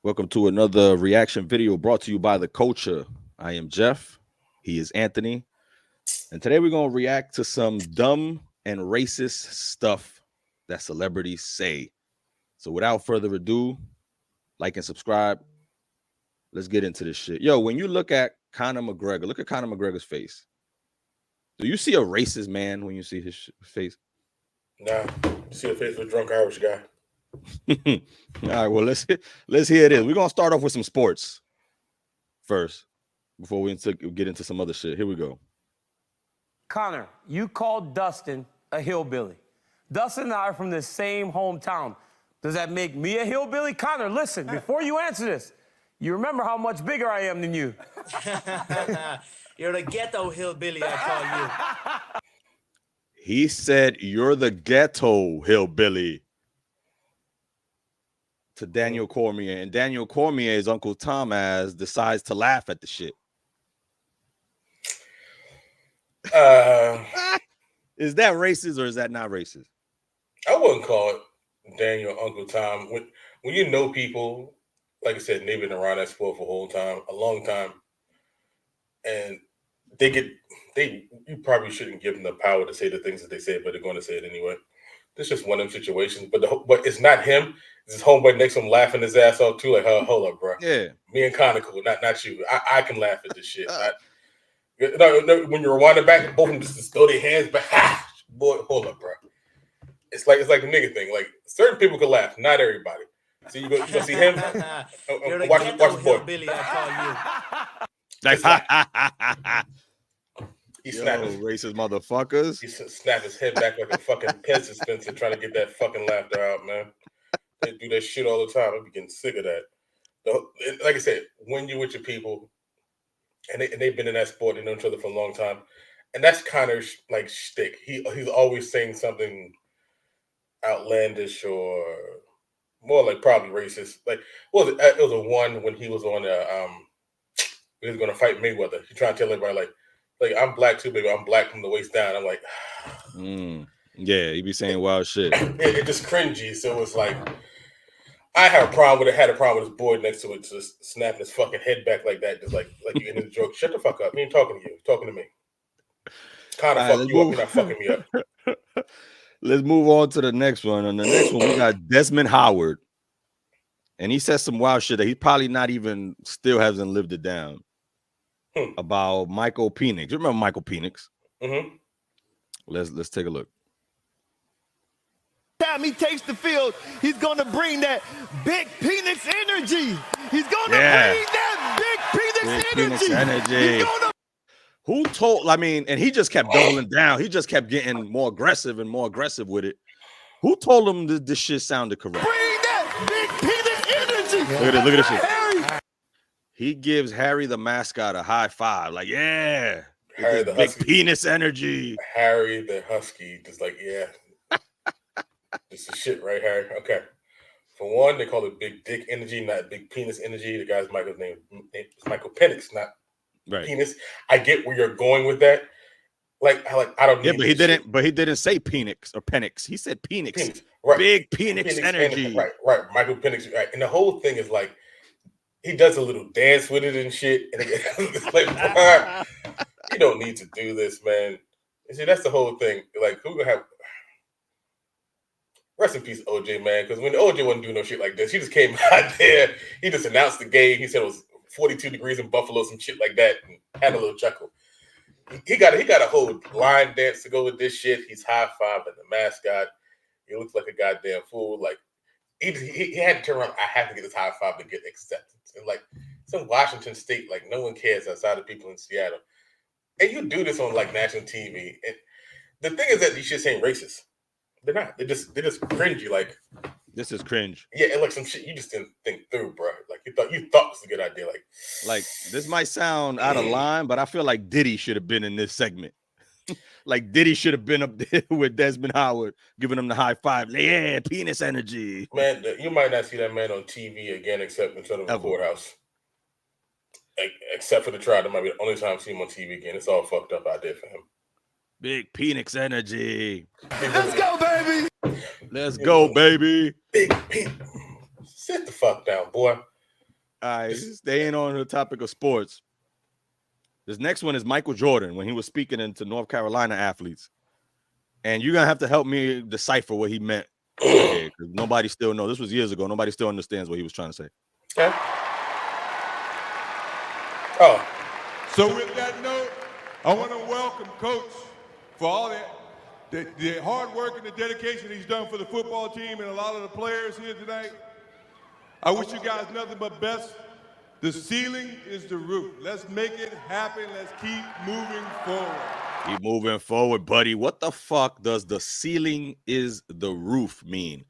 Welcome to another reaction video brought to you by the Culture. I am Jeff. He is Anthony. And today we're going to react to some dumb and racist stuff that celebrities say. So without further ado, like and subscribe. Let's get into this shit. Yo, when you look at Conor McGregor, look at Conor McGregor's face. Do you see a racist man when you see his face? Nah, you see the face of a drunk Irish guy. All right, well, let's hear this. We're going to start off with some sports first before we get into some other shit. Here we go. Conor, you called Dustin a hillbilly. Dustin and I are from the same hometown. Does that make me a hillbilly? Conor, listen, before you answer this, you remember how much bigger I am than you. You're the ghetto hillbilly, I call you. He said, "You're the ghetto hillbilly" to Daniel Cormier. And Daniel Cormier's Uncle Tom decides to laugh at the shit. Is that racist or is that not racist? I wouldn't call it Daniel Uncle Tom. When you know people, like I said, they've been around that sport for a long time, and you probably shouldn't give them the power to say the things that they say, but they're going to say it anyway. This is just one of them situations. But it's not him. It's his homeboy next to him laughing his ass off too. Like, hold up, bro. Yeah. Me and Conor cool, not you. I can laugh at this shit. No, when you rewind it back, both of them just throw their hands back. Boy, hold up, bro. It's like the nigga thing. Like certain people can laugh, not everybody. So you go see him. You're the watch ghetto the boy. hillbilly, I call you. Like, He snapped his racist motherfuckers. He snapped his head back like a fucking pen dispenser trying to get that fucking laughter out, man. They do that shit all the time. I'm getting sick of that. Like I said, when you're with your people, and they've been in that sport, they know each other for a long time, and that's kind of like shtick. He's always saying something outlandish or more like probably racist. Like, it was a one when he was on he was going to fight Mayweather. He trying to tell everybody like I'm black too, baby. I'm black from the waist down. I'm like, yeah, he be saying wild shit. It just cringy. So it was like, I had a problem with his boy next to it, just snapping his fucking head back like that, just like you in the joke. Shut the fuck up. He ain't talking to you. He's talking to me. Kind of fuck you up. You're not fucking me up. Let's move on to the next one. On the next one, we got Desmond Howard. And he says some wild shit that he probably not even still hasn't lived it down. About Michael Penix. You remember Michael Penix? Mm-hmm. Let's take a look. Time he takes the field, he's going to bring that big Penix energy. He's going to bring that big Penix energy. Who told? I mean, and he just kept doubling down. He just kept getting more aggressive and more aggressive with it. Who told him this shit sounded correct? Bring that big Penix energy. Look at this shit. He gives Harry the mascot a high five. Like, yeah. Harry the big Husky. penis energy. Harry the Husky, just like, yeah. This is shit, right, Harry? Okay. For one, they call it big dick energy, not big penis energy. The guy's name is Michael Penix, not penis. I get where you're going with that. I don't. Yeah, but he didn't. Shit. But he didn't say Penix or Penix. He said Penix. Right. Big Penix energy. Right. Michael Penix. Right. And the whole thing is like, he does a little dance with it and shit. And it's like, you don't need to do this, man. And see, that's the whole thing. Like, who gonna have? Rest in peace, OJ, man. Because when OJ wasn't doing no shit like this, he just came out there. He just announced the game. He said it was 42 degrees in Buffalo, some shit like that, and had a little chuckle. He got a whole line dance to go with this shit. He's high-fiving the mascot. He looks like a goddamn fool. Like, he had to turn around. I have to get this high five to get acceptance. And like, it's in Washington State. Like, no one cares outside of people in Seattle. And you do this on like national TV. And the thing is that these shits ain't racist. They're not. They're just cringy. Like, this is cringe. Yeah, and like some shit you just didn't think through, bro. Like you thought it was a good idea. Like this might sound out of line, but I feel like Diddy should have been in this segment. Like Diddy should have been up there with Desmond Howard, giving him the high five. Like, yeah, penis energy. Man, you might not see that man on TV again, except in front of the courthouse. Except for the trial, that might be the only time I see him on TV again. It's all fucked up out there for him. Big Penix energy. Let's go, baby. Let's go, baby. Big Penix. Sit the fuck down, boy. All right, staying on the topic of sports. This next one is Michael Jordan when he was speaking into North Carolina athletes. And you're going to have to help me decipher what he meant here because nobody still knows. This was years ago. Nobody still understands what he was trying to say. Okay. Oh. So with that note, I want to welcome Coach for all the hard work and the dedication he's done for the football team and a lot of the players here tonight. I wish you guys nothing but best. The ceiling is the roof. Let's make it happen. Let's keep moving forward. Keep moving forward, buddy. What the fuck does the ceiling is the roof mean?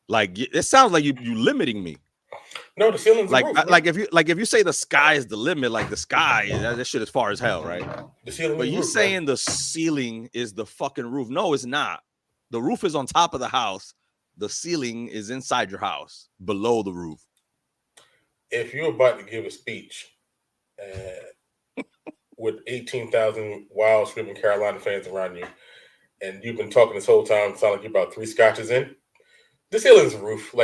Like, it sounds like you limiting me. No, the ceiling's like, the roof. like if you say the sky is the limit, like the sky, that shit is far as hell, right? The ceiling. But is you roof, saying right? the ceiling is the fucking roof? No, it's not. The roof is on top of the house. The ceiling is inside your house, below the roof. If you're about to give a speech with 18,000 wild screaming Carolina fans around you, and you've been talking this whole time, it sounds like you're about 3 scotches in. The ceiling's a roof.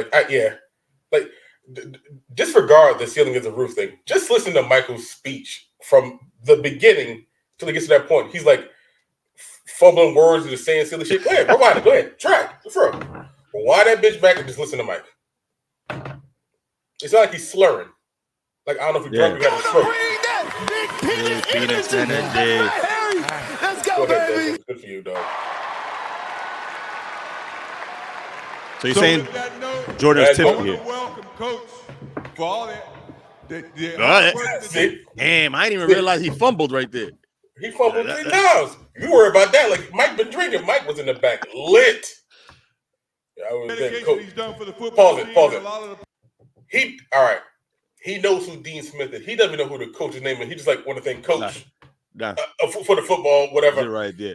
Disregard the ceiling is a roof thing. Just listen to Michael's speech from the beginning till he gets to that point. He's like fumbling words and just saying silly shit. Go ahead, rewind it. Go ahead, try it. Rewind that bitch back and just listen to Mike. It's not like he's slurring. Like, I don't know if you're drunk, you got to slur. Bring that big penis energy. Let's go, ahead, baby. Desmond. Good for you, dog. So you're saying with that note, Jordan's I tip want here? to welcome Coach for all the All hard right. work and See? Damn, I didn't even realize he fumbled right there. He fumbled 3 times. You worry about that. Like, Mike been drinking. Mike was in the back lit. Yeah, I was there, dedication Coach. he's done for the football team. Pause it. And a lot of the All right. He knows who Dean Smith is. He doesn't even know who the coach's name is. He just like want to thank Coach Nah, for the football, whatever. you're right there.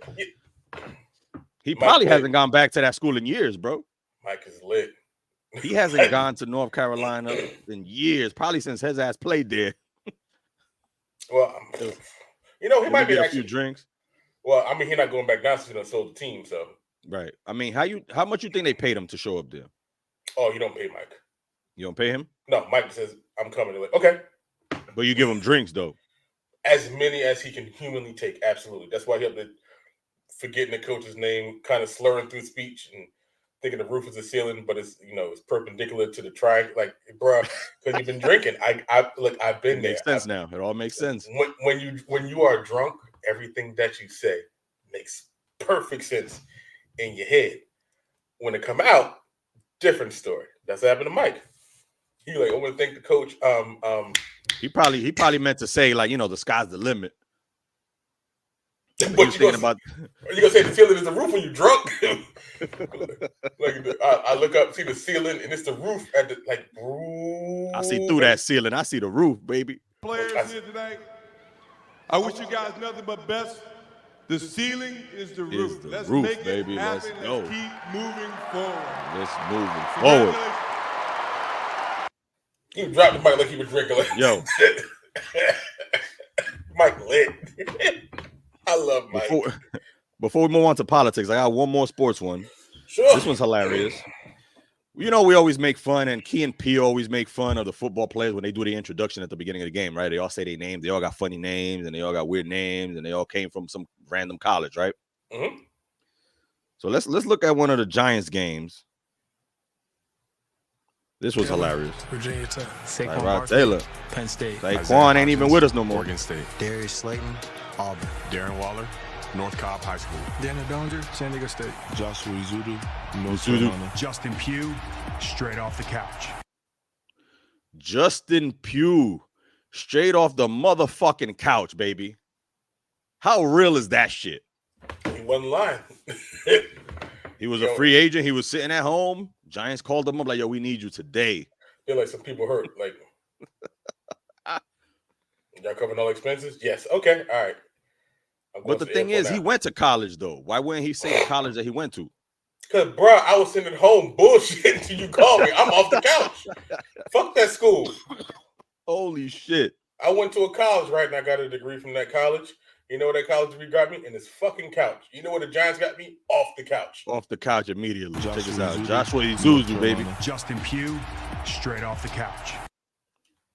He Mike probably lit. hasn't gone back to that school in years, bro. Mike is lit. He hasn't gone to North Carolina in years, probably since his ass played there. Well, he might Maybe be a actually. few drinks. Well, I mean, he's not going back down since he done sold the team. So, Right. I mean, how much you think they paid him to show up there? oh, you don't pay Mike. You don't pay him? No, Mike says, I'm coming. They're like, okay. But you give him drinks though. As many as he can humanly take. Absolutely. That's why he up to forgetting the coach's name, kind of slurring through speech and thinking the roof is the ceiling, but it's it's perpendicular to the triangle. Like, bro, because you've been drinking. I've been It there. makes sense now. It all makes sense. When you are drunk, everything that you say makes perfect sense in your head. When it come out, different story. That's what happened to Mike. He like, I want to thank the coach. He probably meant to say, like, the sky's the limit. But you gonna say the ceiling is the roof when you drunk? I look up, see the ceiling, and it's the roof at the I see through that ceiling. I see the roof, baby. players here tonight. I wish you guys nothing but best. The ceiling is the roof. the Let's roof, make baby. it happen. Let's go. Let's keep moving forward. Let's move forward. He dropped the mic like he was drinking. Like, Yo. Mike lit. I love Mike. Before we move on to politics, I got one more sports one. Sure. This one's hilarious. We always make fun, and Key and Pugh always make fun of the football players when they do the introduction at the beginning of the game, right? They all say their names. They all got funny names, and they all got weird names, and they all came from some random college, right? Mm-hmm. So let's look at one of the Giants games. This was hilarious. Virginia Tech. Like Rod Taylor. Penn State. Saquon ain't even with us no more. Oregon State. Darius Slayton, Auburn. Darren Waller, North Cobb High School. Daniel Bellinger, San Diego State. Joshua Izudu, North Izudu. Carolina. Justin Pugh, straight off the couch. Justin Pugh, straight off the motherfucking couch, baby. How real is that shit? He wasn't lying. He was a free agent. He was sitting at home. Giants called him up like, yo, we need you today. Feel like some people hurt. Like, y'all covering all expenses? Yes. Okay. All right. But the thing is, he went to college, though. Why wouldn't he say the college that he went to? Because, bro, I was sitting at home bullshit until you called me. I'm off the couch. Fuck that school. Holy shit. I went to a college, right, and I got a degree from that college. You know what that college degree got me? In this fucking couch. You know what the Giants got me? Off the couch. Off the couch immediately. Check this out. Izudu, Joshua North Izudu, baby. Carolina. Justin Pugh, straight off the couch.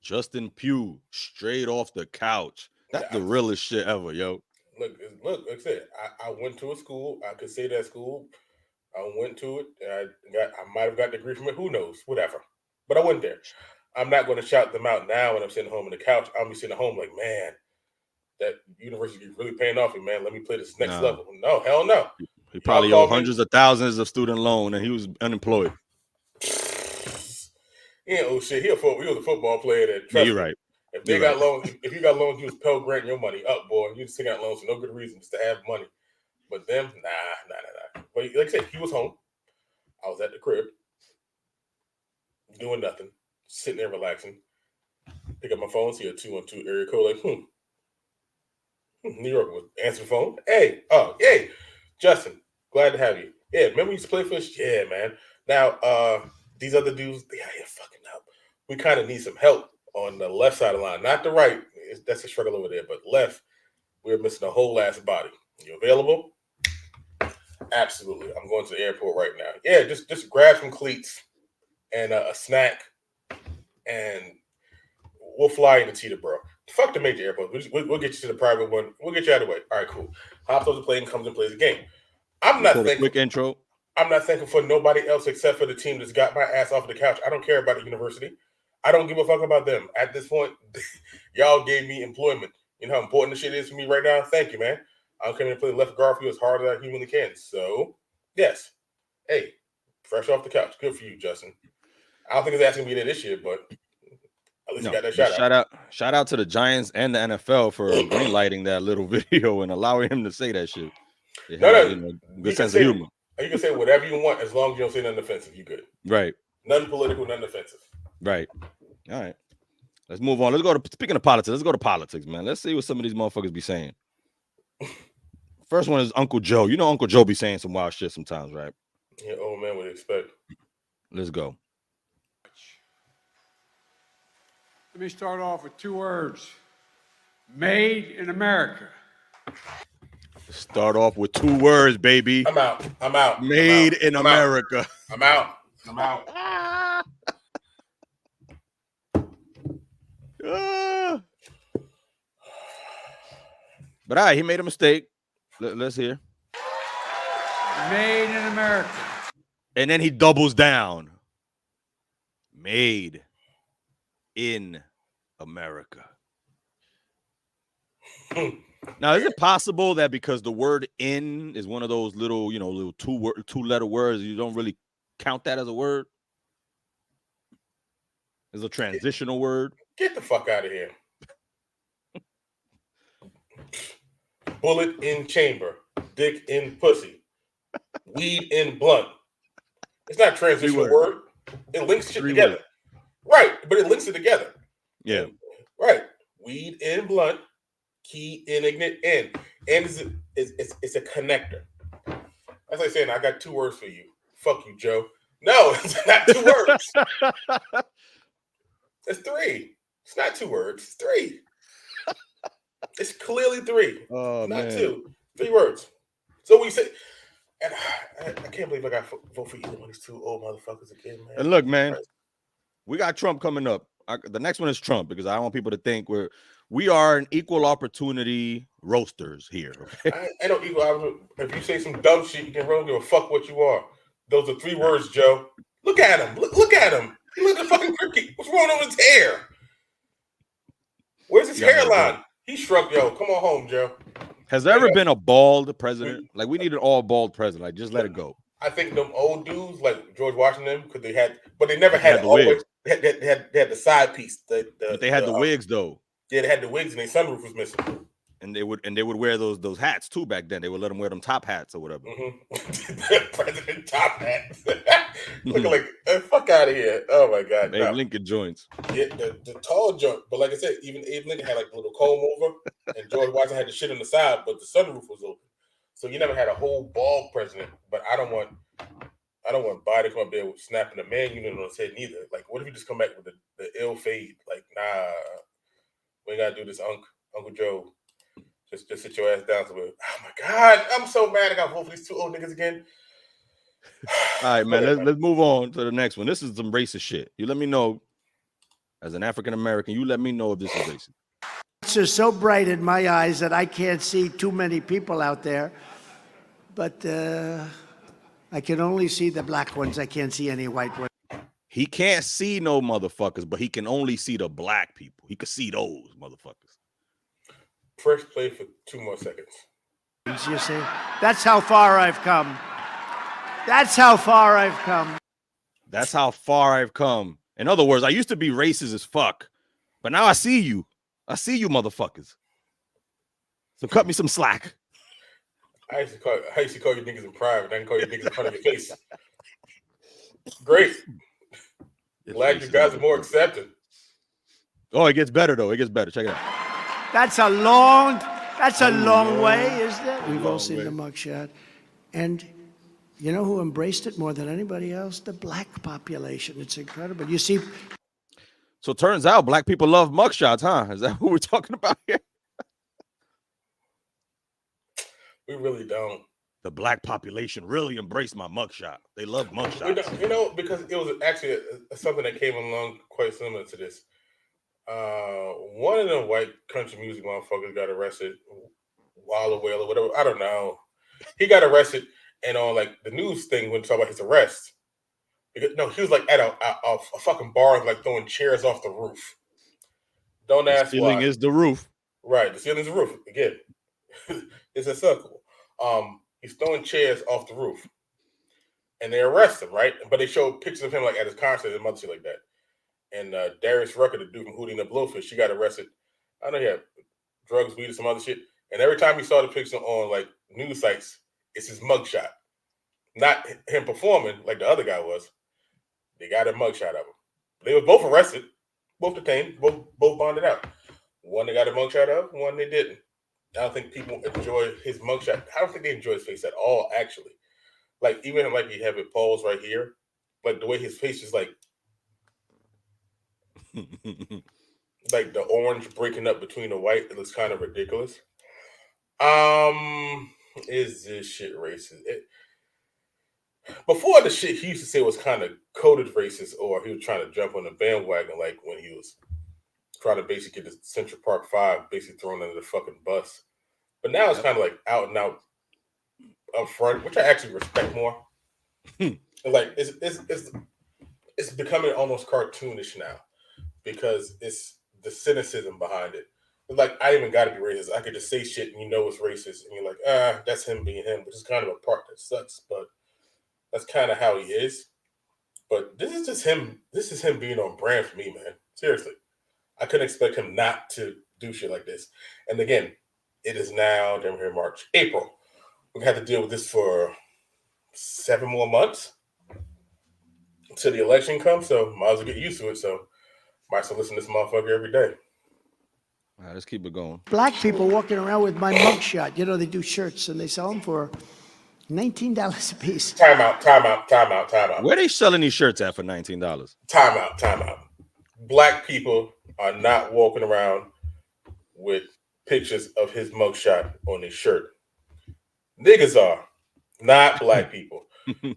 Justin Pugh, straight off the couch. That's the realest shit ever, yo. Look, like I said, I went to a school. I could say that school. I went to it. I might have got the degree from it. Who knows? Whatever. But I went there. I'm not going to shout them out now when I'm sitting home on the couch. I'll be sitting at home like, man, that university is really paying off me, man. Let me play this next level. No, hell no. He probably owed hundreds of thousands of student loan, and he was unemployed. He ain't old shit. He was a football player. That you're right. If they got loans, if you got loans, you was Pell Grant your money up, boy. You just got loans for no good reason, just to have money. But them, nah. But like I said, he was home. I was at the crib, doing nothing, sitting there relaxing. Pick up my phone, see a 212 area code, like, New York would answer the phone. Hey, Justin, glad to have you. Yeah, remember you used to play for us? Yeah, man. Now, these other dudes, they out here fucking up. We kind of need some help on the left side of the line, not the right. That's a struggle over there, but left, we're missing a whole ass body. You available? Absolutely. I'm going to the airport right now. Yeah, just grab some cleats and a snack, and we'll fly into Teterboro. Fuck the major airport. We'll get you to the private one. We'll get you out of the way. All right, cool. Hops off the plane, comes and plays the game. I'm not thinking. Quick intro. I'm not thinking for nobody else except for the team that's got my ass off the couch. I don't care about the university. I don't give a fuck about them. At this point, y'all gave me employment. You know how important this shit is for me right now? Thank you, man. I'm coming to play left guard for you as hard as I humanly can. So, yes. Hey, fresh off the couch. Good for you, Justin. I don't think it's asking me that this year, but at least you got that shout out. Shout out to the Giants and the NFL for greenlighting that little video and allowing him to say that shit. Good sense of humor. You can say whatever you want as long as you don't say nothing offensive. You good. Right. Nothing political, nothing offensive. Right. All right. Let's move on. Speaking of politics, let's go to politics, man. Let's see what some of these motherfuckers be saying. First one is Uncle Joe. You know Uncle Joe be saying some wild shit sometimes, right? Yeah, old man would expect. Let's go. Let me start off with 2 words. Made in America. Start off with 2 words, baby. I'm out. Made in America. I'm out. But all right, he made a mistake. Let's hear. Made in America. And then he doubles down. Made in America. Now, is it possible that because the word "in" is one of those little 2-letter words, you don't really count that as a word? It's a transitional word. Get the fuck out of here. Bullet in chamber, dick in pussy, weed in blunt. It's not a transitional word. It links shit together. Right, but it links it together. Yeah. Right. Weed in blunt, key in ignite in. And it's a connector. That's like saying I got 2 words for you. Fuck you, Joe. No, it's not 2 words. It's 3. It's not 2 words. It's 3. It's clearly 3. Oh, not man. 2. 3 words. So we say, and I can't believe I got to vote for either one of these 2 old motherfuckers again, man. And look, man, we got Trump coming up. The next one is Trump because I want people to think we are an equal opportunity roasters here. Okay? I don't equal. If you say some dumb shit, you can really give a fuck what you are. Those are 3 words, Joe. Look at him. Look at him. He looks like a fucking cricket. What's wrong with his hair? Where's his hairline? He shrugged, yo. Come on home, Joe. Has there ever been a bald president? Like, we need an all bald president. Like, just let it go. I think them old dudes like George Washington, because they never had the wigs. They had the side piece. But they had the wigs though. Yeah, they had the wigs, and their sunroof was missing. And they would wear those hats too back then. They would let them wear them top hats or whatever. Mm-hmm. President top hats. Looking like fuck out of here. Oh my god. Hey, Lincoln joints. Yeah, the tall joint. But like I said, even Abe Lincoln had like a little comb over, and George Washington had the shit on the side, but the sunroof was open. So you never had a whole bald president. But I don't want Biden to come up there with snapping the man unit on his head neither. Like, what if you just come back with the ill fade? Like, nah, we ain't gotta do this, Uncle Joe. Just sit your ass down somewhere. Oh my god, I'm so mad I got both of these 2 old niggas again. All right, man. Let's move on to the next one. This is some racist shit. You let me know as an African American, you let me know if this is racist. It's just so bright in my eyes that I can't see too many people out there. But I can only see the black ones. I can't see any white ones. He can't see no motherfuckers, but he can only see the black people. He can see those motherfuckers. Press play for 2 more seconds. You see? That's how far I've come. That's how far I've come. That's how far I've come. In other words, I used to be racist as fuck, but now I see you. I see you motherfuckers. So cut me some slack. I used to call you niggas in private. I can call you niggas in front of your face. Great. Glad you guys are more accepting. Oh, it gets better though. It gets better. Check it out. That's a long way, isn't it? We've all seen the mugshot. And you know who embraced it more than anybody else? The black population. It's incredible. You see. So it turns out black people love mugshots, huh? Is that what we're talking about here? We really don't. The black population really embraced my mugshot. They love mugshots. You know, because it was actually something that came along quite similar to this. One of them white country music motherfuckers got arrested, Wild Whale or whatever. I don't know. He got arrested, and on like the news thing when talk about his arrest, because, no, he was like at a fucking bar, like throwing chairs off the roof. Don't ask why. The ceiling is the roof. Right, the ceiling's the roof. Again, it's a circle. He's throwing chairs off the roof, and they arrest him, right? But they show pictures of him like at his concert and other shit like that. And Darius Rucker, the dude from Hootie and the Blowfish, she got arrested. I know he had drugs, weed, or some other shit. And every time he saw the picture on like news sites, it's his mugshot, not him performing like the other guy was. They got a mugshot of him. They were both arrested, both detained, both bonded out. One they got a mugshot of, one they didn't. I don't think people enjoy his mugshot. I don't think they enjoy his face at all, actually. Like, even like you have it paused right here, like the way his face is like the orange breaking up between the white, it looks kind of ridiculous. Is this shit racist? Before the shit he used to say was kind of coded racist, or he was trying to jump on the bandwagon, like when he was trying to basically get the Central Park 5 basically thrown under the fucking bus. But now it's kind of like out and out up front, which I actually respect more. Like it's becoming almost cartoonish now because it's the cynicism behind it. It's like, I even got to be racist. I could just say shit and you know it's racist, and you're like, that's him being him, which is kind of a part that sucks, but that's kind of how he is. But this is just him. This is him being on brand for me, man. Seriously. I couldn't expect him not to do shit like this. And again, it is now, damn here, April. We've had to deal with this for 7 more months until the election comes, so might as well get used to it. So might as well listen to this motherfucker every day. All right, let's keep it going. Black people walking around with my mugshot. You know, they do shirts and they sell them for $19 a piece. Time out. Where are they selling these shirts at for $19? Time out. Black people are not walking around with pictures of his mugshot on his shirt. Niggas are, not black people.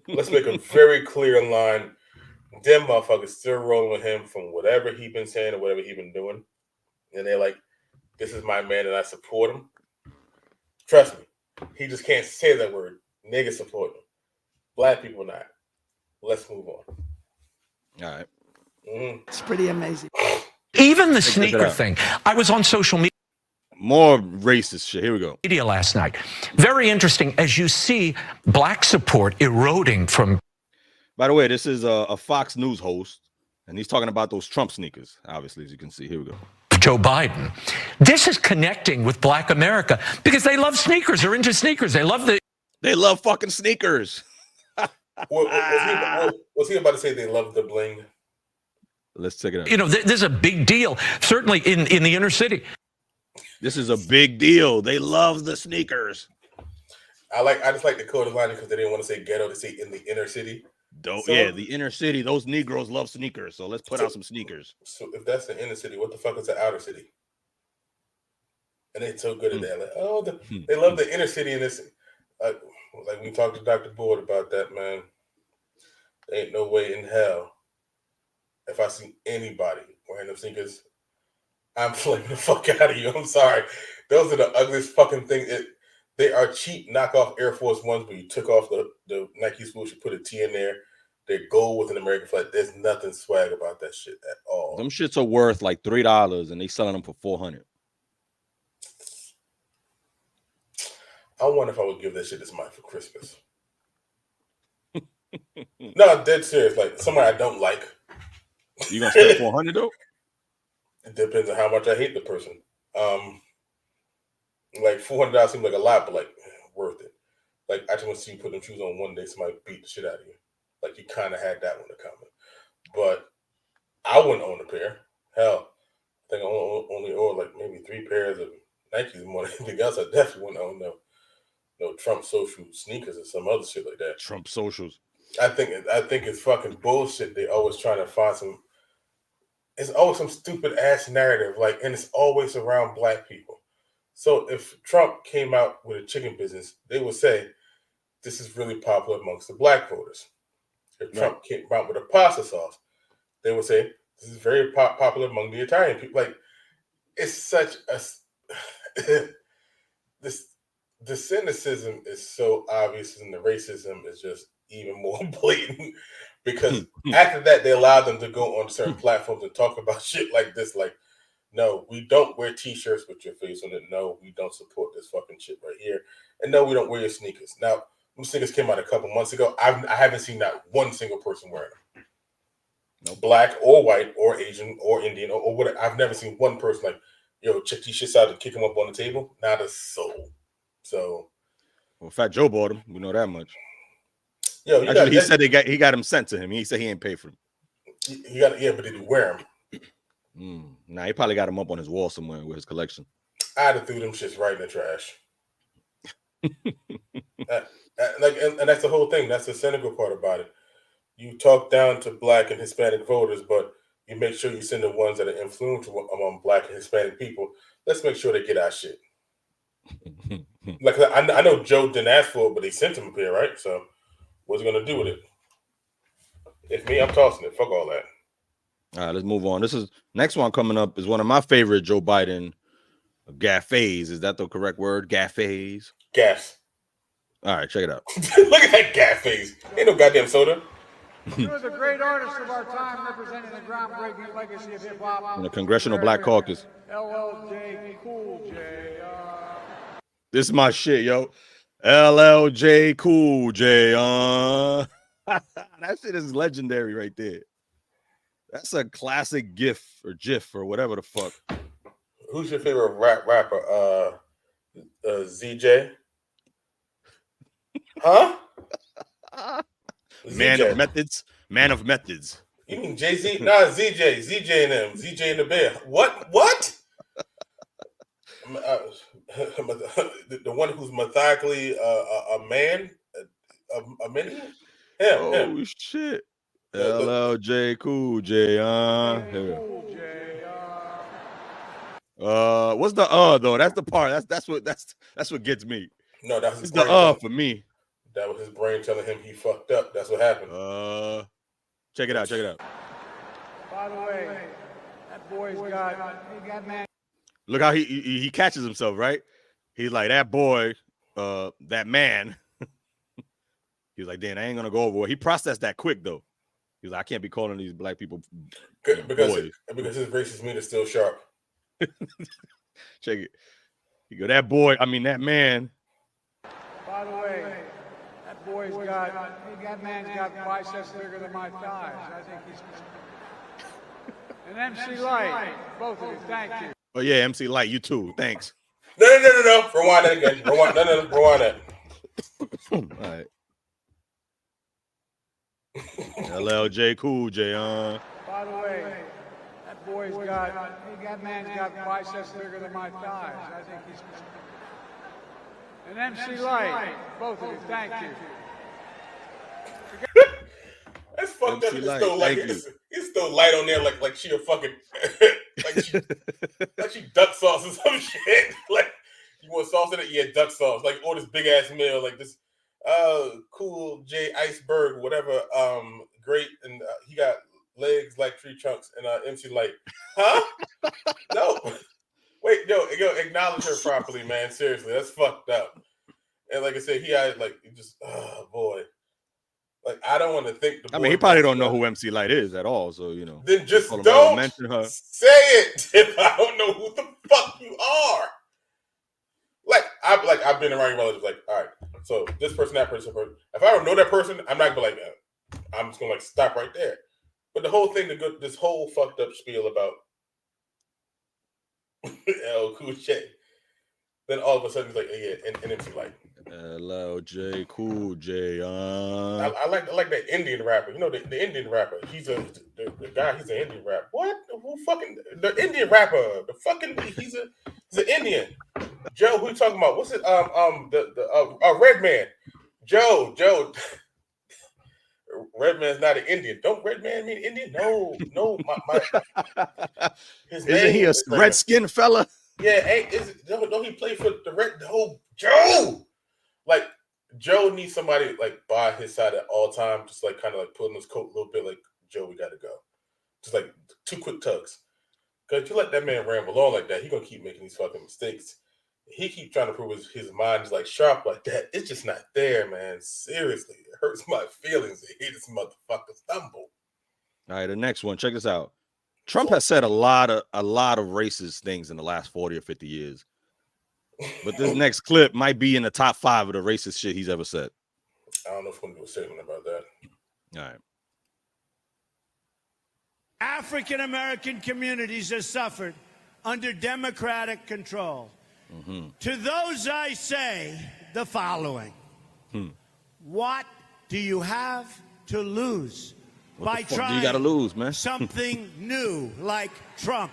Let's make a very clear line. Them motherfuckers still rolling with him from whatever he been saying or whatever he been doing. And they're like, this is my man and I support him. Trust me, he just can't say that word. Niggas support him. Black people not. Let's move on. All right. Mm-hmm. It's pretty amazing. Even the sneaker thing. I was on social media. More racist shit. Here we go. Media last night. Very interesting as you see black support eroding from. By the way, this is a Fox News host, and he's talking about those Trump sneakers, obviously, as you can see. Here we go. Joe Biden. This is connecting with Black America because they love sneakers. They're into sneakers. They love fucking sneakers. Was he about to say they love the bling? Let's check it out. You know, this is a big deal, certainly in the inner city. This is a big deal. They love the sneakers. I just like the code of line because they didn't want to say ghetto, to say in the inner city. Yeah, the inner city. Those Negroes love sneakers, so let's put out some sneakers. So if that's the inner city, what the fuck is the outer city? And they're so good at that. Like, they love the inner city in this. Like we talked to Dr. Board about that, man. There ain't no way in hell if I see anybody wearing them sneakers, I'm flaming the fuck out of you. I'm sorry. Those are the ugliest fucking thing. They are cheap knockoff Air Force Ones, but you took off the Nike swoosh, you put a T in there. They're gold with an American flag. There's nothing swag about that shit at all. Them shits are worth like $3 and they selling them for $400. I wonder if I would give that shit to somebody for Christmas. No, dead serious. Like somebody I don't like. You gonna spend $400 though? It depends on how much I hate the person. Like $400 seems like a lot, but like worth it. Like I just want to see you put them shoes on one day, somebody beat the shit out of you. Like you kind of had that one to come. But I wouldn't own a pair. Hell, I think I only own like maybe 3 pairs of Nikes more than anything else. I definitely wouldn't own no Trump social sneakers or some other shit like that. Trump socials. I think it's fucking bullshit. They always trying to find some. It's always some stupid ass narrative, like, and it's always around black people. So if Trump came out with a chicken business, they would say this is really popular amongst the black voters. If Trump came out with a pasta sauce, they would say this is very popular among the Italian people. Like, it's such a the cynicism is so obvious, and the racism is just even more blatant. Because after that, they allowed them to go on certain platforms and talk about shit like this. Like, no, we don't wear T-shirts with your face on it. No, we don't support this fucking shit right here. And no, we don't wear your sneakers. Now, those sneakers came out a couple months ago. I haven't seen not one single person wearing them. No, black or white or Asian or Indian or whatever. I've never seen one person like, yo, check these shits out and kick them up on the table. Not a soul. So, well, Fat Joe bought them. We know that much. Yo, actually, he said he got him sent to him. He said he ain't pay for him. He got but did he wear them? Nah, he probably got him up on his wall somewhere with his collection. I'd have threw them shits right in the trash. And that's the whole thing. That's the cynical part about it. You talk down to black and Hispanic voters, but you make sure you send the ones that are influential among black and Hispanic people. Let's make sure they get our shit. Like I know Joe didn't ask for it, but they sent him a pair, right? So what's he gonna do with it? If me, I'm tossing it. Fuck all that. All right, let's move on. This is next one coming up is one of my favorite Joe Biden gaffes. Is that the correct word? Gaffes? Gaff. All right, check it out. Look at that gaffes. Ain't no goddamn soda. Two of the great artists of our time representing the groundbreaking legacy of hip hop. In the Congressional Black Caucus. LLJ Cool J. This is my shit, yo. LLJ Cool J. That shit is legendary right there. That's a classic GIF or whatever the fuck. Who's your favorite rapper? ZJ? Huh? Man of methods. Man of methods. You mean Jay-Z? Nah, ZJ. ZJ and them. ZJ and the Bear. What? The one who's methodically a man? A mini? Him. Shit. LLJ Cool J. What's the though? That's the part. That's what gets me. No, that's it's the for me. That was his brain telling him he fucked up. That's what happened. Check it out. By the way, that boy's got man. Look how he catches himself, right? He's like, that boy, that man. He's like, damn, I ain't gonna go over. He processed that quick though. He's like, I can't be calling these black people because his racist meat is still sharp. Check it. You go, that man. By the way, that man's got biceps bigger than my thighs. I think he's an MC Light. Both of you, thank you. Oh yeah, MC Light, you too. Thanks. No. Rewind that again. Rewind that. All right. LLJ Cool J. By the way, that man's got biceps bigger than my thighs. I think he's an MC Light. Both of you, thank you. That's fucked up. He's still light on there like she a fucking like she duck sauce or some shit. Like you want sauce in it? Yeah, duck sauce. Like all this big ass meal like this. Cool J Iceberg, whatever. Great, and he got legs like tree trunks, and MC Light. Huh? No. Wait, yo, acknowledge her properly, man. Seriously, that's fucked up. And like I said, he had like just, oh boy. Like, I don't want to think the boy. I mean, he probably don't know who MC Light is at all, so you know. Then just don't mention her. Say it if I don't know who the fuck you are. I've been around your relatives. Like, all right, so this person, that person. If I don't know that person, I'm not gonna be like, I'm just gonna like stop right there. But the whole thing, this whole fucked up spiel about L Cool J. Then all of a sudden, he's like, yeah, and MC Light. LJ Cool J. I like that Indian rapper. You know the Indian rapper. He's the guy. He's an Indian rapper. What? Who fucking the Indian rapper? The fucking he's an Indian. Joe, who you talking about? What's it? The Red Man. Joe. Red Man's not an Indian. Don't Red Man mean Indian? No. Isn't he a red-skinned fella? Yeah, don't he play for the Red? No, Joe. Like, Joe needs somebody like by his side at all time, just like kind of like pulling his coat a little bit. Like, Joe, we gotta go. Just like 2 quick tugs. Because you let that man ramble on like that, he gonna keep making these fucking mistakes. He keep trying to prove his mind is like sharp like that. It's just not there, man. Seriously, it hurts my feelings to hear this motherfucker stumble. All right, the next one. Check this out. Trump has said a lot of racist things in the last 40 or 50 years. But this next clip might be in the top 5 of the racist shit he's ever said. I don't know if I'm going to do a statement about that. All right. African American communities have suffered under Democratic control. Mm-hmm. To those I say the following. What do you have to lose by trying you gotta lose, man? something new like Trump?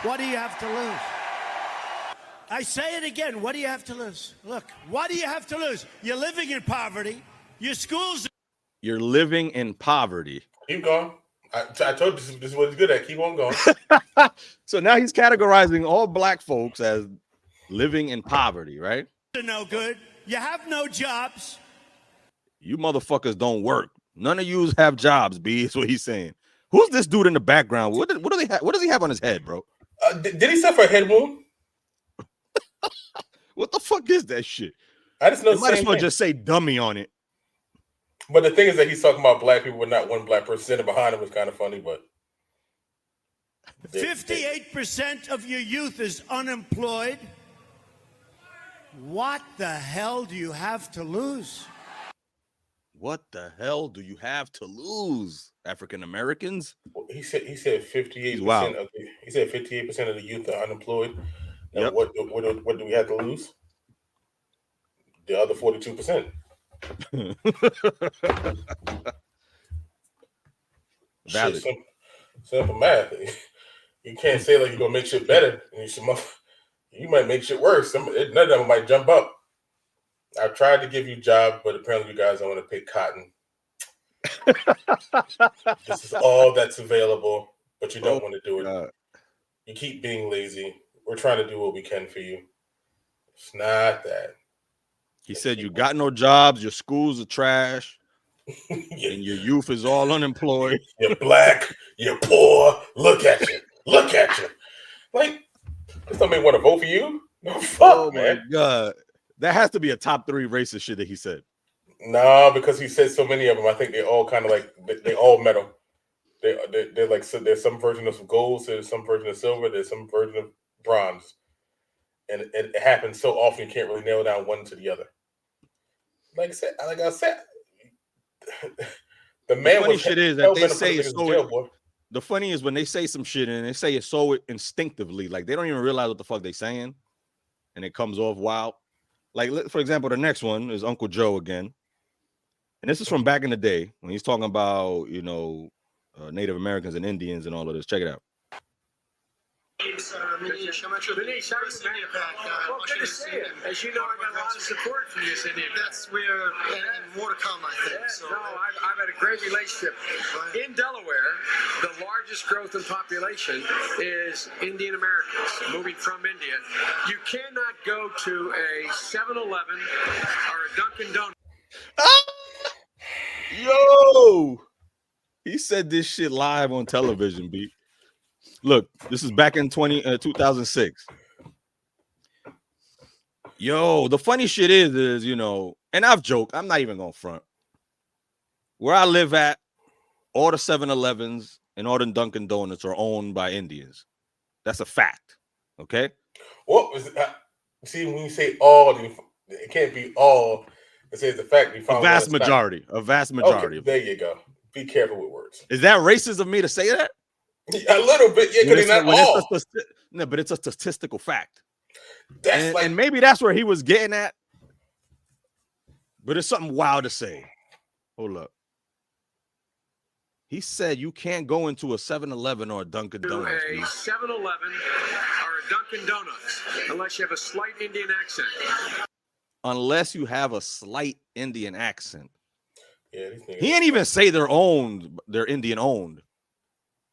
What do you have to lose? I say it again. What do you have to lose? Look, what do you have to lose? You're living in poverty. Your schools. You're living in poverty. Keep going. I told you this is what he's good at. Keep on going. So now he's categorizing all black folks as living in poverty, right? No good. You have no jobs. You motherfuckers don't work. None of yous have jobs, B, is what he's saying. Who's this dude in the background? What does he have on his head, bro? Did he suffer a head wound? What the fuck is that shit? I just know you might as well just say dummy on it. But the thing is that he's talking about black people with not one black person sitting behind him was kind of funny, but 58% of your youth is unemployed. What the hell do you have to lose? What the hell do you have to lose, African Americans? He said 58%. He said 58% of the youth are unemployed. Yep. What do we have to lose? The other 42%. Valid. Shit, simple math. You can't say like you're gonna make shit better, and you might make shit worse. None of them might jump up. I've tried to give you jobs, but apparently you guys don't want to pick cotton. This is all that's available, but you don't want to do it. God. You keep being lazy. We're trying to do what we can for you. It's not that. He said you got no jobs, your schools are trash, and your youth is all unemployed. You're black, you're poor. Look at you. Look at you. Like, this don't make me want to vote for you. No, fuck, man. My God. That has to be a top 3 racist shit that he said. No, because he said so many of them. I think they all kind of like, they all metal. They're like, so there's some version of gold, there's some version of silver, there's some version of bronze. And it happens so often you can't really nail down one to the other. Like I said, the man funny was shit is that they say it's so. The funny is when they say some shit and they say it so instinctively, like they don't even realize what the fuck they saying, and it comes off wild. Like, for example, the next one is Uncle Joe again, and this is from back in the day when he's talking about Native Americans and Indians and all of this. Check it out. Manish, how are you, man? Good to see you. As you know, I got a lot of support from this Indian. That's where, and more to come, I think. Yeah, so, no, I've had a great relationship. In Delaware, the largest growth in population is Indian Americans moving from India. You cannot go to a 7-Eleven or a Dunkin' Donuts. Yo! He said this shit live on television, B. Look, this is back in 2006. Yo, the funny shit is, you know, and I've joked, I'm not even gonna front. Where I live at, all the 7-Elevens and all the Dunkin' Donuts are owned by Indians. That's a fact. Okay. What was see when you say all, it can't be all. It says the fact. A vast majority. A vast majority. Okay, there you go. Be careful with words. Is that racist of me to say that? A little bit, yeah, because not all. No, but it's a statistical fact. That's and maybe that's where he was getting at. But it's something wild to say. Hold up. He said you can't go into a 7-Eleven or a Dunkin' Donuts. A 7-Eleven or a Dunkin' Donuts unless you have a slight Indian accent. Unless you have a slight Indian accent. Yeah, he ain't even say they're owned. They're Indian owned.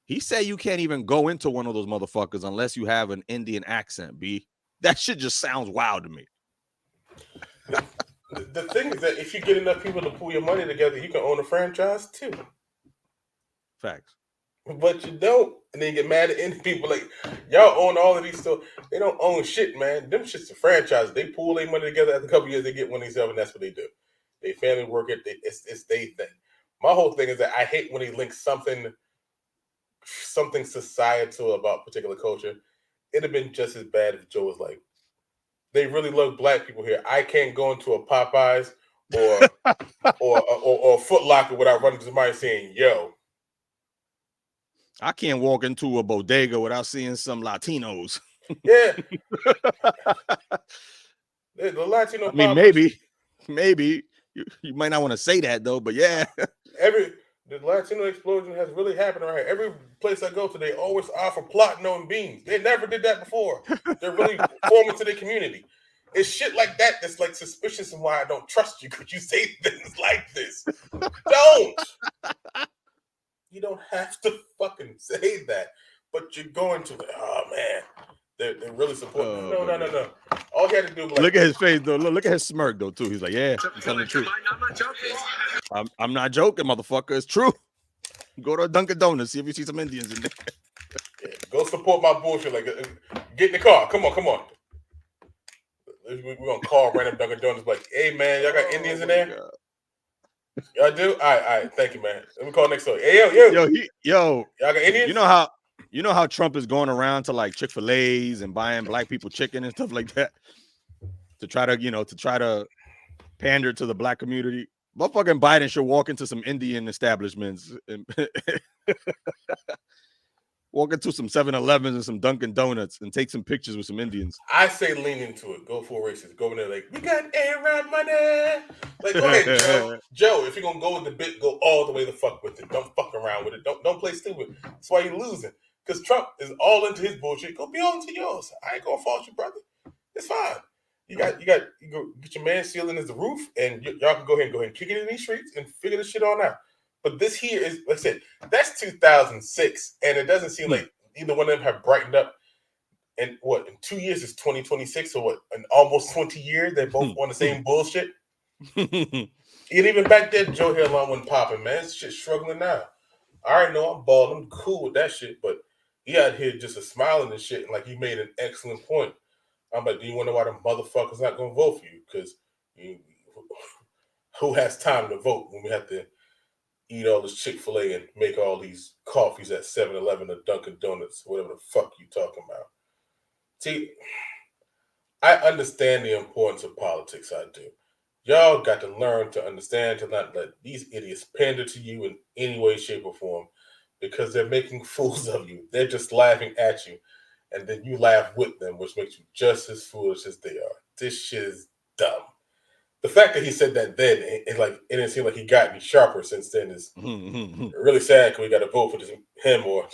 He said you can't even go into one of those motherfuckers unless you have an Indian accent, B. That shit just sounds wild to me. The thing is that if you get enough people to pull your money together, you can own a franchise too. Facts. But you don't, and then you get mad at any people like, y'all own all of these stores. They don't own shit, man. Them shit's a franchise. They pull their money together after a couple years, they get one themselves, and that's what they do. They family work it. It's their thing. My whole thing is that I hate when they link something societal about particular culture. It'd have been just as bad if Joe was like, they really love black people here. I can't go into a Popeyes or Foot Locker without running to somebody saying, yo. I can't walk into a bodega without seeing some Latinos. Yeah. The Latino. I mean, maybe you might not want to say that though, but yeah. The Latino explosion has really happened right here. Every place I go to, they always offer platano and beans. They never did that before. They're really forming to the community. It's shit like that that's like suspicious and why I don't trust you because you say things like this. Don't. You don't have to fucking say that, but you're going to. Oh man, they're really supporting. No. All he had to do was look at his face though. Look at his smirk though too. He's like, yeah, I'm telling the truth. I'm not joking. I'm not joking, motherfucker. It's true. Go to a Dunkin' Donuts, see if you see some Indians in there. Yeah, go support my bullshit. Like, get in the car. Come on. We're gonna call random Dunkin' Donuts. Like, hey man, y'all got Indians in there? God. Y'all do? All right. Thank you, man. Let me call next door. Hey, yo. Y'all got Indians? You know how Trump is going around to like Chick-fil-A's and buying black people chicken and stuff like that to try to pander to the black community. Motherfucking Biden should walk into some Indian establishments and walk into some 7-Elevens and some Dunkin' Donuts and take some pictures with some Indians. I say lean into it. Go for racist. Go in there like, we got A-Rod money. Like, go ahead, Joe. Joe, if you're going to go with the bit, go all the way the fuck with it. Don't fuck around with it. Don't play stupid. That's why you're losing. Because Trump is all into his bullshit. Go be all into yours. I ain't going to fault you, brother. It's fine. You go get your man sealing as the roof, and y'all can go ahead and kick it in these streets and figure this shit on out. But this here is, like I said, that's 2006, and it doesn't seem like either one of them have brightened up. And what, in 2 years is 2026, or what, in almost 20 years, they're both on the same bullshit? And even back then, Joe Hairline wasn't popping, man. This shit's struggling now. I already know I'm bald. I'm cool with that shit, but he out here just a smiling and shit, and like he made an excellent point. I'm like, do you wonder why the motherfucker's not going to vote for you? Because who has time to vote when we have to eat all this Chick-fil-A and make all these coffees at 7-Eleven or Dunkin' Donuts, whatever the fuck you talking about? See, I understand the importance of politics. I do. Y'all got to learn to understand to not let these idiots pander to you in any way, shape, or form because they're making fools of you. They're just laughing at you. And then you laugh with them, which makes you just as foolish as they are. This shit is dumb. The fact that he said that then, it didn't seem like he got any sharper since then is really sad because we got to vote for him or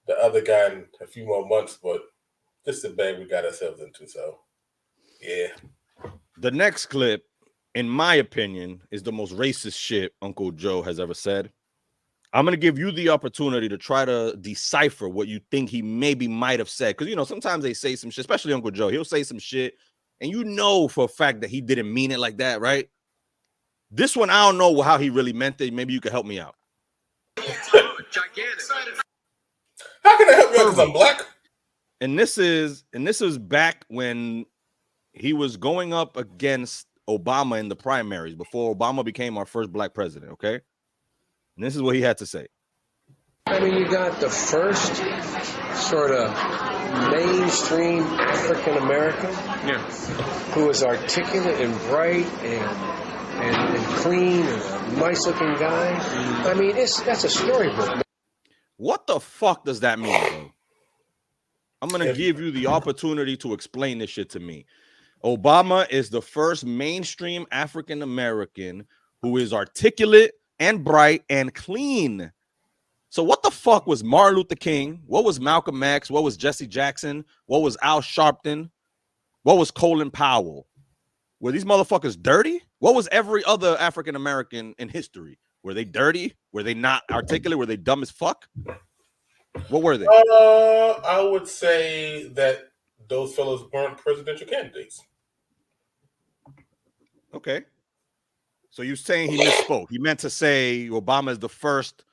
the other guy in a few more months. But just the bag we got ourselves into. So, yeah. The next clip, in my opinion, is the most racist shit Uncle Joe has ever said. I'm going to give you the opportunity to try to decipher what you think he might have said. Because, sometimes they say some shit, especially Uncle Joe. He'll say some shit, and you know for a fact that he didn't mean it like that, right? This one, I don't know how he really meant it. Maybe you could help me out. Gigantic. How can I help you? Because I'm black. And this is back when he was going up against Obama in the primaries before Obama became our first black president. Okay, and this is what he had to say. I mean, you got the first sort of mainstream African American who is articulate and bright and clean and a nice looking guy. I mean, that's a storybook. What the fuck does that mean, bro? I'm gonna give you the opportunity to explain this shit to me. Obama is the first mainstream African American who is articulate and bright and clean. So what the fuck was Martin Luther King? What was Malcolm X? What was Jesse Jackson? What was Al Sharpton? What was Colin Powell? Were these motherfuckers dirty? What was every other African American in history? Were they dirty? Were they not articulate? Were they dumb as fuck? What were they? I would say that those fellows weren't presidential candidates. Okay. So you're saying he misspoke. He meant to say Obama is the first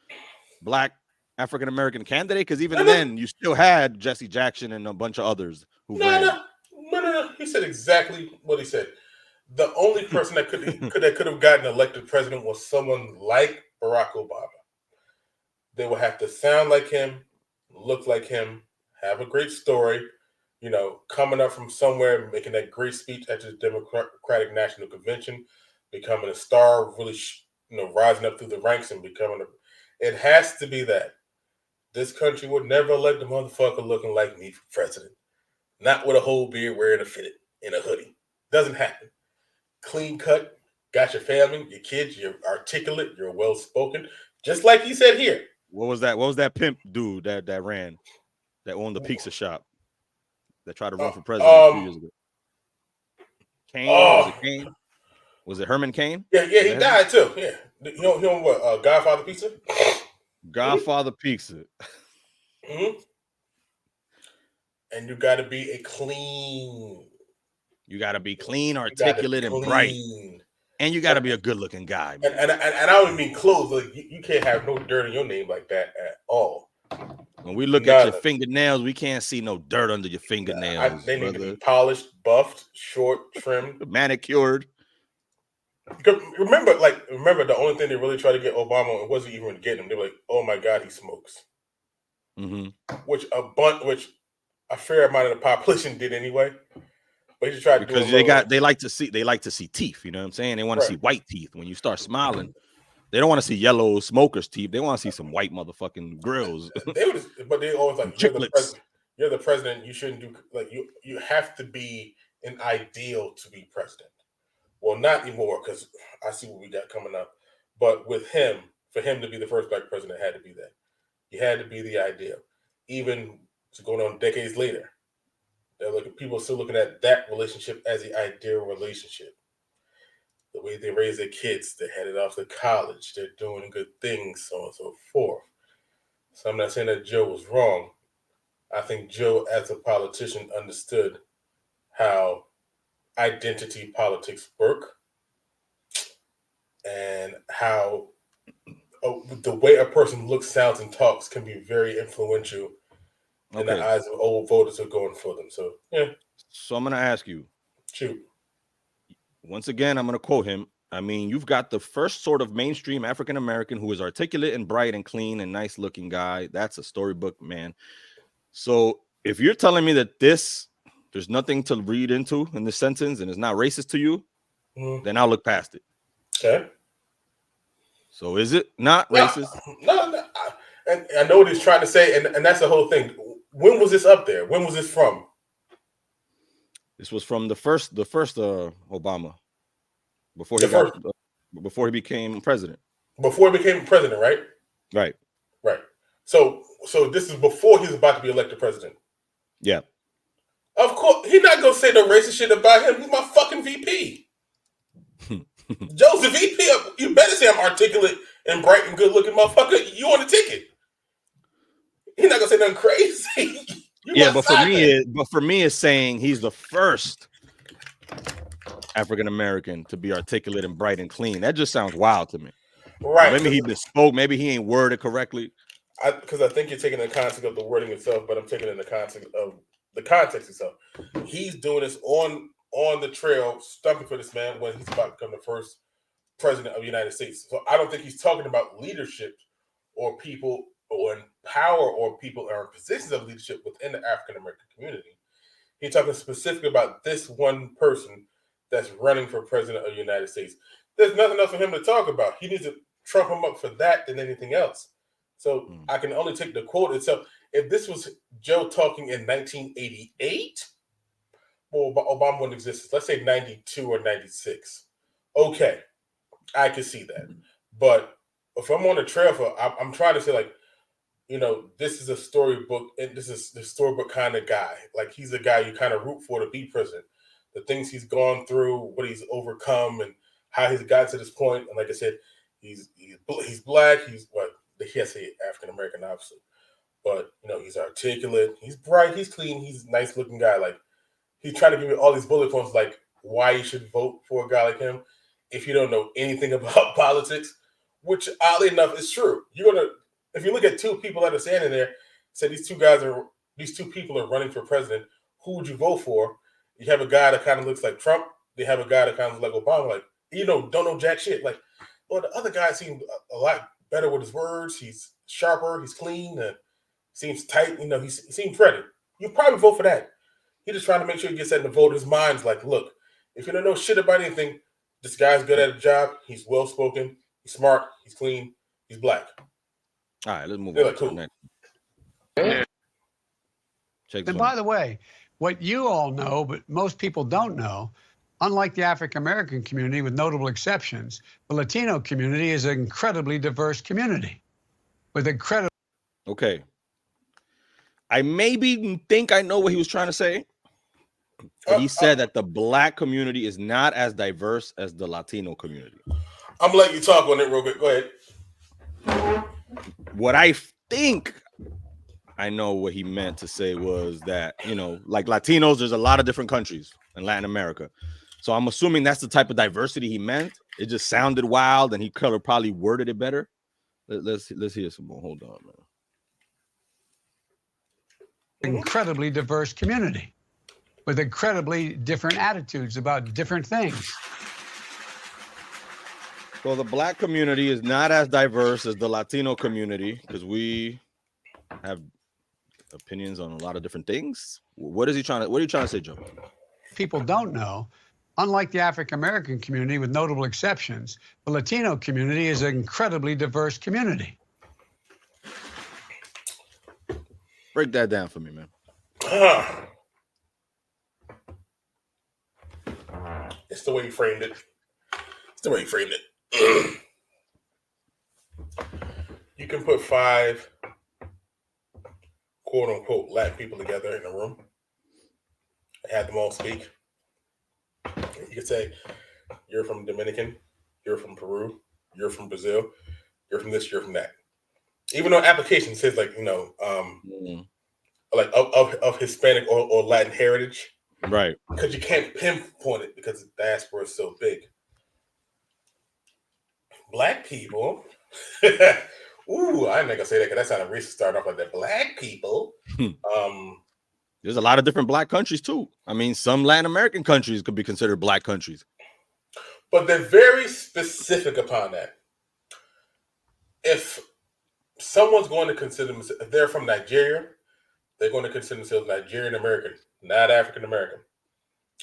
black African American candidate, because even then you still had Jesse Jackson and a bunch of others who ran. No. He said exactly what he said. The only person that could have gotten elected president was someone like Barack Obama. They would have to sound like him, look like him, have a great story, coming up from somewhere, making that great speech at the Democratic National Convention, becoming a star, really, rising up through the ranks and becoming it has to be that. This country would never elect a motherfucker looking like me for president. Not with a whole beard, wearing a fitted in a hoodie. Doesn't happen. Clean cut, got your family, your kids, you're articulate, you're well spoken, just like he said here. What was that? What was that pimp dude that ran, that owned the pizza shop, that tried to run for president a few years ago? Kane? Was it Kane? Was it Herman Cain? Yeah, he died too. Yeah, you know what? Godfather Pizza. Godfather Pizza. Mm-hmm. And you got to be a clean. You got to be clean, articulate, and bright, and you got to be a good-looking guy. Man. And I don't even mean clothes. Like, you can't have no dirt in your name like that at all. When we look at your fingernails, we can't see no dirt under your fingernails. They need to be polished, buffed, short, trimmed, manicured. Remember, the only thing they really tried to get Obama, it wasn't even getting him. They were like, "Oh my God, he smokes," which a fair amount of the population did anyway. But he just tried to because they like to see teeth. You know what I'm saying? They want to see white teeth. When you start smiling, they don't want to see yellow smokers' teeth. They want to see some white motherfucking grills. But they always like, you're the president. You shouldn't do you have to be an ideal to be president. Well, not anymore, because I see what we got coming up. But with him, for him to be the first black president, it had to be that. He had to be the ideal. Even going on decades later, people are still looking at that relationship as the ideal relationship. The way they raise their kids, they're headed off to college, they're doing good things, so on and so forth. So I'm not saying that Joe was wrong. I think Joe, as a politician, understood how identity politics work and how the way a person looks, sounds, and talks can be very influential in the eyes of old voters who are going for them. So, yeah. So I'm going to ask you. Shoot. Once again, I'm going to quote him. I mean, you've got the first sort of mainstream African-American who is articulate and bright and clean and nice looking guy. That's a storybook, man. So if you're telling me that there's nothing to read into in this sentence and it's not racist to you, then I'll look past it. Okay. So is it not racist? No. And I know what he's trying to say, and that's the whole thing. When was this up there? When was this from? This was from the first Obama, before he became president. Before he became president, right? Right. So this is before he's about to be elected president. Yeah. Of course, he's not gonna say no racist shit about him. He's my fucking VP. Joe's the VP. You better say I'm articulate and bright and good looking, motherfucker. You on the ticket? He's not gonna say nothing crazy. But for me, it's saying he's the first African American to be articulate and bright and clean. That just sounds wild to me. Right. Maybe he misspoke. Maybe he ain't worded correctly. Because I think you're taking the context of the wording itself, but I'm taking in the context of the context itself. He's doing this on the trail, stumping for this man when he's about to become the first president of the United States. So I don't think he's talking about leadership or people or in power or people or in positions of leadership within the African American community. He's talking specifically about this one person that's running for president of the United States. There's nothing else for him to talk about. He needs to trump him up for that than anything else. So I can only take the quote itself. If this was Joe talking in 1988, well, Obama wouldn't exist. Let's say 92 or 96. Okay, I can see that. But if I'm on a trail for, I'm trying to say, like, you know, this is a storybook, and this is the storybook kind of guy. Like, he's a guy you kind of root for to be president. The things he's gone through, what he's overcome, and how he's got to this point. And like I said, he's black. He's what they can't say African American, obviously, but you know, he's articulate. He's bright. He's clean. He's a nice looking guy. Like, he's trying to give you all these bullet points, like why you should vote for a guy like him if you don't know anything about politics. Which, oddly enough, is true. You're gonna, if you look at two people that are standing there, say these two people are running for president. Who would you vote for? You have a guy that kind of looks like Trump. They have a guy that kind of looks like Obama. Like, you know, don't know jack shit. Like, well, the other guy seemed a lot better with his words. He's sharper. He's clean. Seems tight. You know, he seems ready. You probably vote for that. He's just trying to make sure he gets that in the voters' minds. Like, look, if you don't know shit about anything, this guy's good at a job. He's well spoken. He's smart. He's clean. He's black. All right, let's move They're on. like, cool. Next. And by the way, what you all know, but most people don't know, unlike the African American community, with notable exceptions, the Latino community is an incredibly diverse community with incredible. Okay. I maybe think I know what he was trying to say. But he said that the black community is not as diverse as the Latino community. I'm gonna let you talk on it real quick. Go ahead. What I think I know what he meant to say was that, you know, like Latinos, there's a lot of different countries in Latin America. So I'm assuming that's the type of diversity he meant. It just sounded wild, and he could have probably worded it better. Let's hear some more. Hold on, man. Incredibly diverse community with incredibly different attitudes about different things. So the black community is not as diverse as the Latino community because we have opinions on a lot of different things. What are you trying to say, Joe? People don't know, unlike the African American community with notable exceptions, the Latino community is an incredibly diverse community. Break that down for me, man. It's the way you framed it. You can put 5 quote unquote Latin people together in a room and have them all speak. You could say, you're from Dominican, you're from Peru, you're from Brazil, you're from this, you're from that. Even though application says, like, you know, like of Hispanic or Latin heritage. Right. Because you can't pinpoint it because the diaspora is so big. Black people. Ooh, I'm not gonna say that because that sounded racist. Start off like that. Black people. There's a lot of different black countries too. I mean, some Latin American countries could be considered black countries. But they're very specific upon that. If someone's going to consider themselves, if they're from Nigeria, they're going to consider themselves Nigerian American, not African American.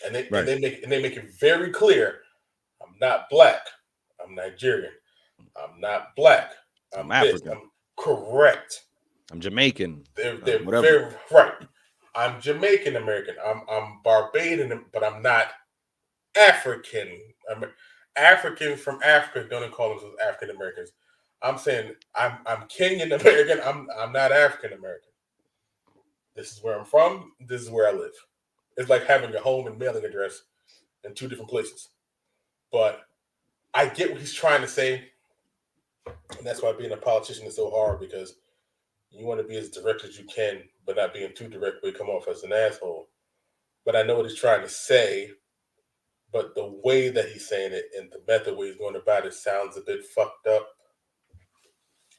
And they make it very clear, I'm not black. I'm Nigerian. I'm not black. I'm African. I'm correct. I'm Jamaican. They're whatever. very right. I'm Jamaican American. I'm Barbadian, but I'm not African. Africans from Africa don't call themselves African Americans. I'm saying I'm Kenyan American. I'm not African American. This is where I'm from. This is where I live. It's like having a home and mailing address in 2 different places. But I get what he's trying to say. And that's why being a politician is so hard, because you want to be as direct as you can, but not being too direct where you come off as an asshole. But I know what he's trying to say. But the way that he's saying it and the method where he's going about it sounds a bit fucked up.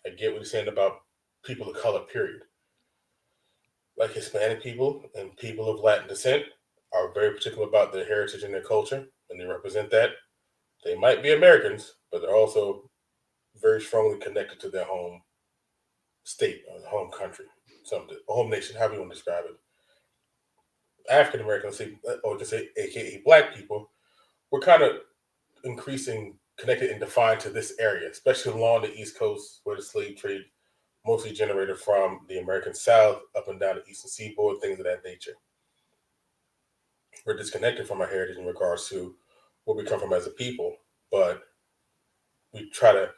I get what he's saying about people of color, period. Like Hispanic people and people of Latin descent are very particular about their heritage and their culture, and they represent that. They might be Americans, but they're also very strongly connected to their home state or home country, something, home nation, however you want to describe it. African Americans, or just say AKA Black people, we're kind of increasing, connected and defined to this area, especially along the East Coast, where the slave trade mostly generated from the American South up and down the Eastern Seaboard, things of that nature. We're disconnected from our heritage in regards to where we come from as a people, but we try to,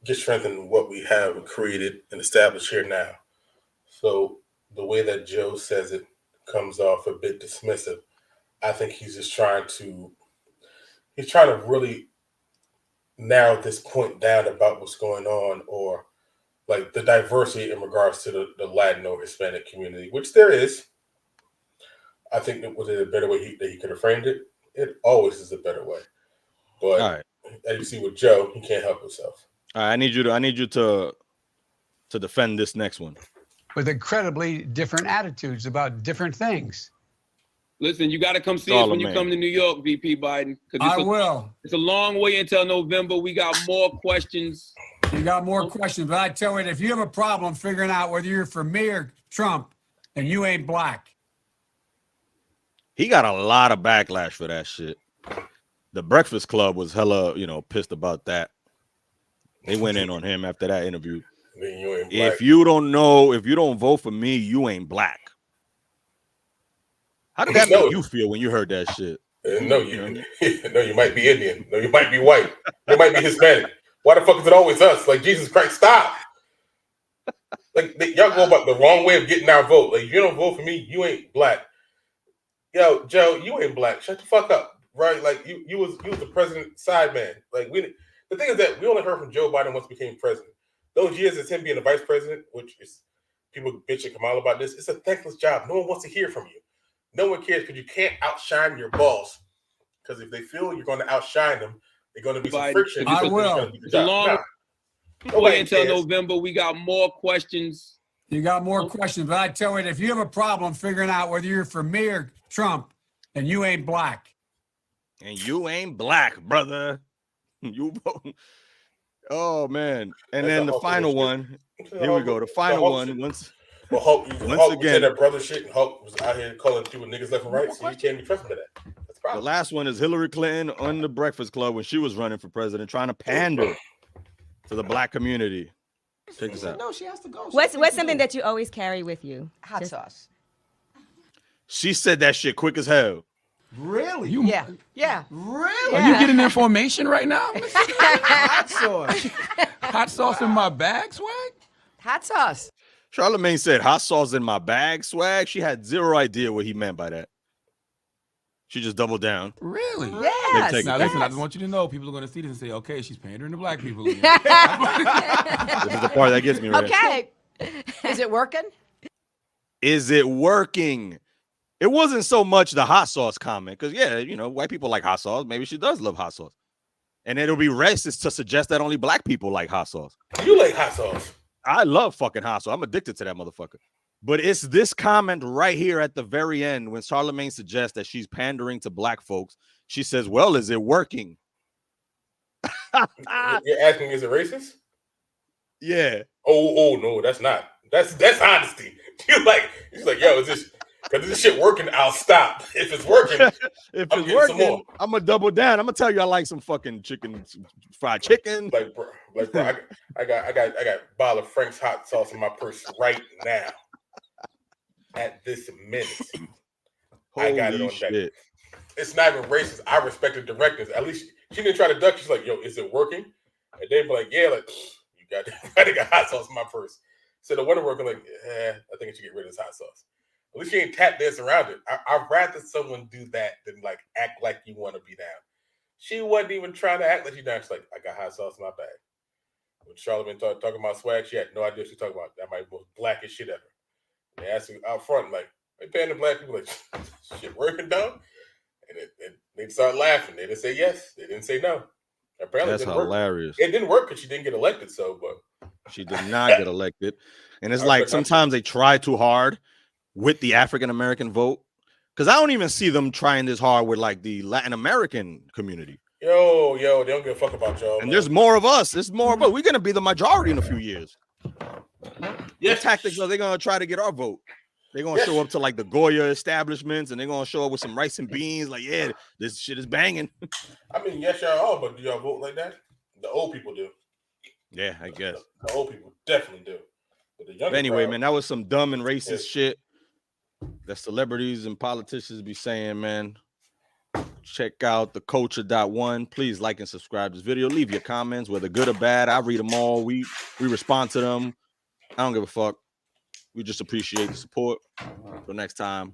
get strength in what we have created and established here now. So the way that Joe says it comes off a bit dismissive. I think he's just trying to really narrow this point down about what's going on, or like the diversity in regards to the Latin or Hispanic community, which there is. I think that was a better way that he could have framed it. It always is a better way. But all right, as you see with Joe, he can't help himself. All right, I need you to defend this next one. With incredibly different attitudes about different things. Listen, you got to come see us when you come to New York, VP Biden. I will. It's a long way until November. We got more questions. You got more questions, but I tell you, if you have a problem figuring out whether you're for me or Trump, then you ain't black. He got a lot of backlash for that shit. The Breakfast Club was hella, pissed about that. They went in on him after that interview. If you don't vote for me, you ain't black. How did that make you feel when you heard that shit? No, you might be Indian. No, you might be white. You might be Hispanic. Why the fuck is it always us? Like, Jesus Christ, stop. Like, y'all go about the wrong way of getting our vote. Like, if you don't vote for me, you ain't black. Yo, Joe, you ain't black. Shut the fuck up, right? Like, you was the president side man. Like, the thing is that we only heard from Joe Biden once he became president. Those years as him being the vice president, which is people bitch at Kamala about this, it's a thankless job. No one wants to hear from you. No one cares because you can't outshine your boss. Because if they feel you're going to outshine them, they're going to be some friction. I will. It's a long way until November. We got more questions. You got more questions, but I tell you, if you have a problem figuring out whether you're for me or Trump, then you ain't black. And you ain't black, brother. You vote. Oh man! And then the final one. Here we go. The final one. Once again, that brother shit, and Hulk was out here calling people niggas left and right, so you can't be trusted for that. That's the problem. The last one is Hillary Clinton on the Breakfast Club when she was running for president, trying to pander to the black community. Check this out. No, she has to go. What's something that you always carry with you? Hot sauce. She said that shit quick as hell. Really? Yeah. Really? Are you getting information right now? Hot sauce. Hot sauce in my bag, swag? Hot sauce. Charlamagne said hot sauce in my bag, swag. She had zero idea what he meant by that. She just doubled down. Really? Yes. Now listen, I just want you to know people are going to see this and say, okay, she's pandering to black people again. This is the part that gets me right. Okay. Is it working? Is it working? It wasn't so much the hot sauce comment, because white people like hot sauce. Maybe she does love hot sauce. And it'll be racist to suggest that only black people like hot sauce. You like hot sauce. I love fucking hot sauce. I'm addicted to that motherfucker. But it's this comment right here at the very end when Charlamagne suggests that she's pandering to black folks. She says, well, is it working? You're asking, is it racist? Yeah. Oh, no, that's not. That's honesty. She's like, yo, is this... Because this shit working, I'll stop. If it's working, I'm gonna double down. I'm gonna tell you I like some fucking chicken, some fried chicken. Like bro, I got a bottle of Frank's hot sauce in my purse right now. At this minute, I got it on deck. It's not even racist. I respect the directness. At least she didn't try to duck. She's like, "Yo, is it working?" And they be like, "Yeah, like you got hot sauce in my purse." So the one working like, I think I should get rid of this hot sauce. At least you ain't tap dance around it. I'd rather someone do that than like act like you want to be down. She wasn't even trying to act like she's down. She's like, I got hot sauce in my bag. When Charlamagne talking about swag, she had no idea what she talking about. That might be the most blackest shit ever. They asked her out front, like, they paying the black people like, shit working, dog? And they start laughing. They didn't say yes. They didn't say no. Apparently That's it didn't hilarious. Work. It didn't work because she didn't get elected. So, but she did not get elected. And it's like sometimes they try too hard with the African American vote, because I don't even see them trying this hard with like the Latin American community. Yo, they don't give a fuck about y'all. And there's more of us. There's more of us. We're gonna be the majority in a few years. What tactics are they gonna try to get our vote? They're gonna show up to like the Goya establishments, and they're gonna show up with some rice and beans. Like, yeah, this shit is banging. I mean, yes, y'all are, but do y'all vote like that? The old people do. Yeah, I guess the old people definitely do. But the younger but anyway, crowd, man, that was some dumb and racist shit that celebrities and politicians be saying, man. Check out the culture.1. Please like and subscribe to this video. Leave your comments, whether good or bad. I read them all. We respond to them. I don't give a fuck. We just appreciate the support. Till next time.